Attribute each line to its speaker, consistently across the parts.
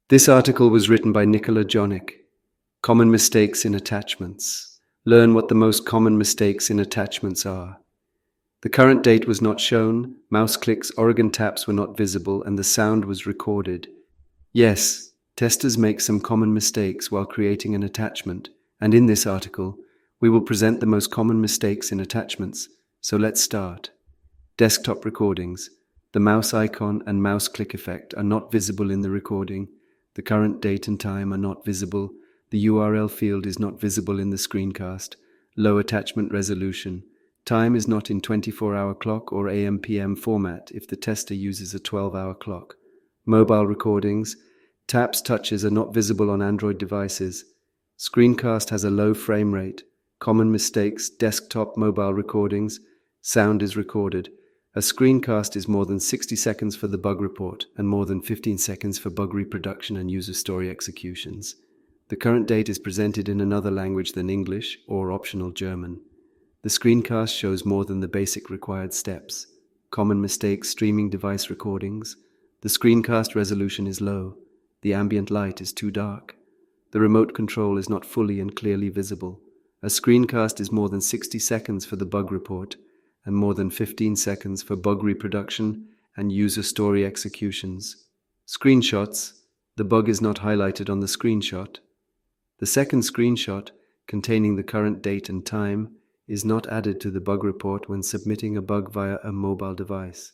Speaker 1: This article was written by Nicola Jonick. Common mistakes in attachments. Learn what the most common mistakes in attachments are. The current date was not shown, mouse clicks, Oregon taps were not visible, and the sound was recorded. Yes, testers make some common mistakes while creating an attachment, and in this article, we will present the most common mistakes in attachments. So let's start. Desktop recordings. The mouse icon and mouse click effect are not visible in the recording. The current date and time are not visible. The URL field is not visible in the screencast. Low attachment resolution. Time is not in 24-hour clock or AM/PM format if the tester uses a 12-hour clock. Mobile recordings. Taps, touches are not visible on Android devices. Screencast has a low frame rate. Common mistakes, desktop mobile recordings. Sound is recorded. A screencast is more than 60 seconds for the bug report and more than 15 seconds for bug reproduction and user story executions. The current date is presented in another language than English or optional German. The screencast shows more than the basic required steps. Common mistakes, streaming device recordings. The screencast resolution is low. The ambient light is too dark. The remote control is not fully and clearly visible. A screencast is more than 60 seconds for the bug report and more than 15 seconds for bug reproduction and user story executions. Screenshots. The bug is not highlighted on the screenshot. The second screenshot, containing the current date and time, is not added to the bug report when submitting a bug via a mobile device.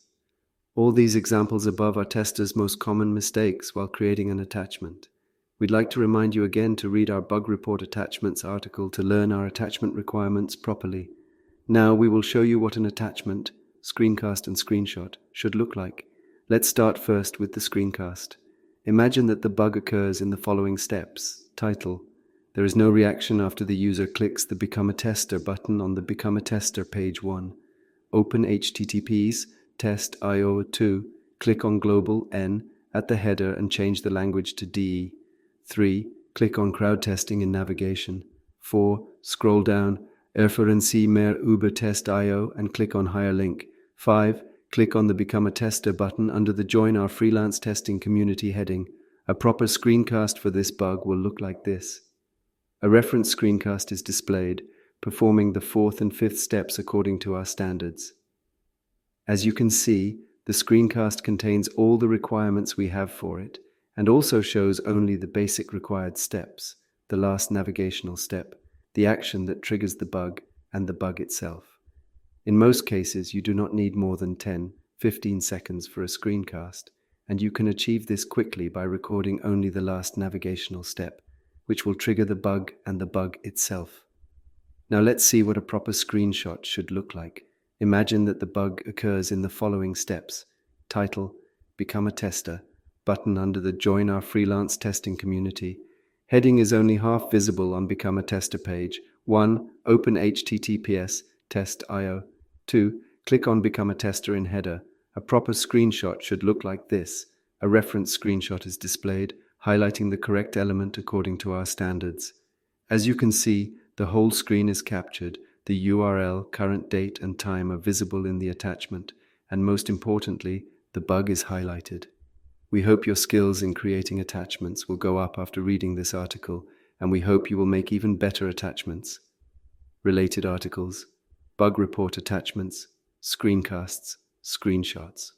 Speaker 1: All these examples above are testers' most common mistakes while creating an attachment. We'd like to remind you again to read our bug report attachments article to learn our attachment requirements properly. Now we will show you what an attachment, screencast and screenshot, should look like. Let's start first with the screencast. Imagine that the bug occurs in the following steps. Title. There is no reaction after the user clicks the Become a Tester button on the Become a Tester page 1. Open HTTPs, test.io 2, click on Global N at the header and change the language to DE. 3. Click on Crowd Testing in navigation. 4. Scroll down, Erfahren mehr über Test.io and click on Higher Link. 5. Click on the Become a Tester button under the Join Our Freelance Testing Community heading. A proper screencast for this bug will look like this. A reference screencast is displayed, performing the 4th and 5th steps according to our standards. As you can see, the screencast contains all the requirements we have for it, and also shows only the basic required steps, the last navigational step, the action that triggers the bug, and the bug itself. In most cases, you do not need more than 10-15 seconds for a screencast, and you can achieve this quickly by recording only the last navigational step, which will trigger the bug and the bug itself. Now let's see what a proper screenshot should look like. Imagine that the bug occurs in the following steps. Title, Become a Tester, button under the Join Our Freelance Testing Community. Heading is only half visible on Become a Tester page. 1. Open HTTPS, test.io. 2. Click on Become a Tester in header. A proper screenshot should look like this. A reference screenshot is displayed, highlighting the correct element according to our standards. As you can see, the whole screen is captured. The URL, current date, and time are visible in the attachment, and most importantly, the bug is highlighted. We hope your skills in creating attachments will go up after reading this article, and we hope you will make even better attachments. Related articles, bug report attachments, screencasts, screenshots.